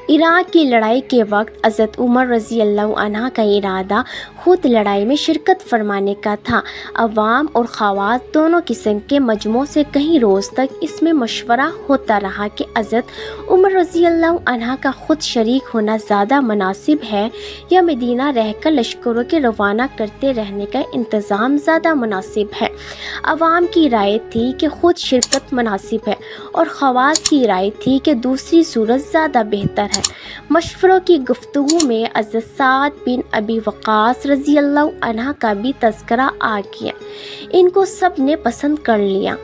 عراق کی لڑائی کے وقت حضرت عمر رضی اللہ عنہ کا ارادہ خود لڑائی میں شرکت فرمانے کا تھا۔ عوام اور خواص دونوں قسم کے مجموعوں سے کئی روز تک اس میں مشورہ ہوتا رہا کہ حضرت عمر رضی اللہ عنہ کا خود شریک ہونا زیادہ مناسب ہے یا مدینہ رہ کر لشکروں کے روانہ کرتے رہنے کا انتظام زیادہ مناسب ہے۔ عوام کی رائے تھی کہ خود شرکت مناسب ہے اور خواص کی رائے تھی کہ دوسری صورت زیادہ بہتر ہے۔ مشوروں کی گفتگو میں حضرت سعد بن ابی وقاص رضی اللہ عنہ کا بھی تذکرہ آ گیا۔ ان کو سب نے پسند کر لیا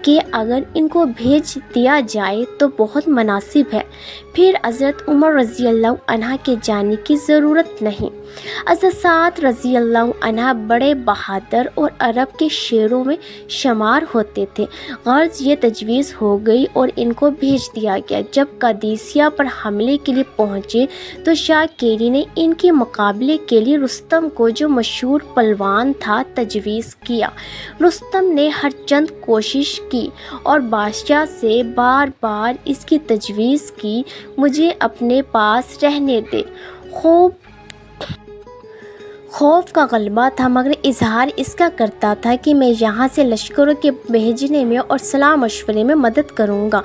کہ اگر ان کو بھیج دیا جائے تو بہت مناسب ہے، پھر حضرت عمر رضی اللہ عنہ کے جانے کی ضرورت نہیں۔ حضرت سعد رضی اللہ عنہ بڑے بہادر اور عرب کے شیروں میں شمار ہوتے تھے۔ غرض یہ تجویز ہو گئی اور ان کو بھیج دیا گیا۔ جب قادسیہ پر حملے کے لیے پہنچے تو شاہ کیری نے ان کے مقابلے کے لیے رستم کو، جو مشہور پہلوان تھا، تجویز کیا۔ رستم نے ہر چند کوشش کی اور بادشاہ سے بار بار اس کی تجویز کی، مجھے اپنے پاس رہنے دے۔ خوف کا غلبہ تھا، مگر اظہار اس کا کرتا تھا کہ میں یہاں سے لشکروں کے بھیجنے میں اور صلاح مشورے میں مدد کروں گا،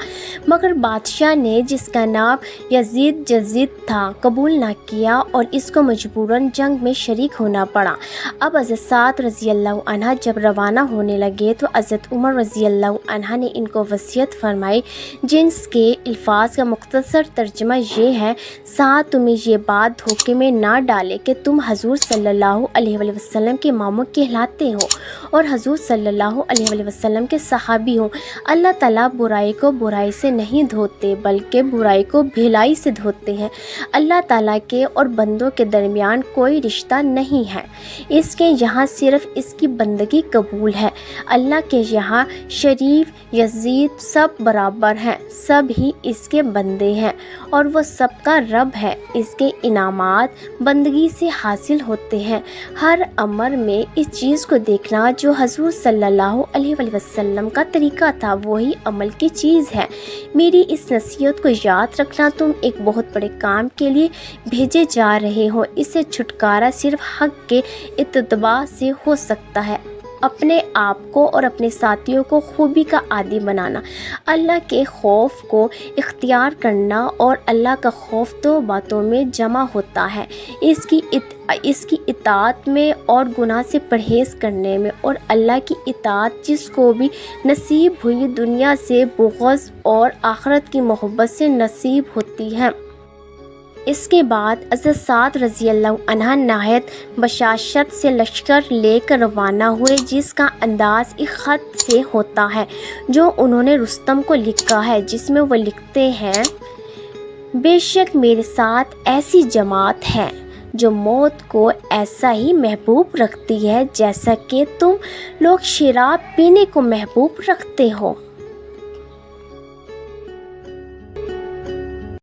مگر بادشاہ نے، جس کا نام یزید تھا، قبول نہ کیا اور اس کو مجبوراً جنگ میں شریک ہونا پڑا۔ اب حضرت سعد رضی اللہ عنہ جب روانہ ہونے لگے تو حضرت عمر رضی اللہ عنہ نے ان کو وصیت فرمائی، جس کے الفاظ کا مختصر ترجمہ یہ ہے: سعد، تمہیں یہ بات دھوکے میں نہ ڈالے کہ تم حضور صلی اللہ علیہ وسلم کے ماموں کہلاتے ہو اور حضور صلی اللہ علیہ وسلم کے صحابی ہو۔ اللہ تعالیٰ برائی کو برائی سے نہیں دھوتے بلکہ برائی کو بھلائی سے دھوتے ہیں۔ اللہ تعالیٰ کے اور بندوں کے درمیان کوئی رشتہ نہیں ہے، اس کے یہاں صرف اس کی بندگی قبول ہے۔ اللہ کے یہاں شریف، یزید سب برابر ہیں، سب ہی اس کے بندے ہیں اور وہ سب کا رب ہے۔ اس کے انعامات بندگی سے حاصل ہوتے ہیں۔ ہر امر میں اس چیز کو دیکھنا جو حضور صلی اللہ علیہ وسلم کا طریقہ تھا، وہی عمل کی چیز ہے۔ میری اس نصیحت کو یاد رکھنا، تم ایک بہت بڑے کام کے لیے بھیجے جا رہے ہو، اس سے چھٹکارا صرف حق کے اتباع سے ہو سکتا ہے۔ اپنے آپ کو اور اپنے ساتھیوں کو خوبی کا عادی بنانا، اللہ کے خوف کو اختیار کرنا اور اللہ کا خوف دو باتوں میں جمع ہوتا ہے: اس کی اطاعت میں اور گناہ سے پرہیز کرنے میں، اور اللہ کی اطاعت جس کو بھی نصیب ہوئی دنیا سے بغض اور آخرت کی محبت سے نصیب ہوتی ہے۔ اس کے بعد حضرت سعد رضی اللہ عنہ نہایت بشاشت سے لشکر لے کر روانہ ہوئے، جس کا انداز ایک خط سے ہوتا ہے جو انہوں نے رستم کو لکھا ہے، جس میں وہ لکھتے ہیں: بے شک میرے ساتھ ایسی جماعت ہے جو موت کو ایسا ہی محبوب رکھتی ہے جیسا کہ تم لوگ شراب پینے کو محبوب رکھتے ہو۔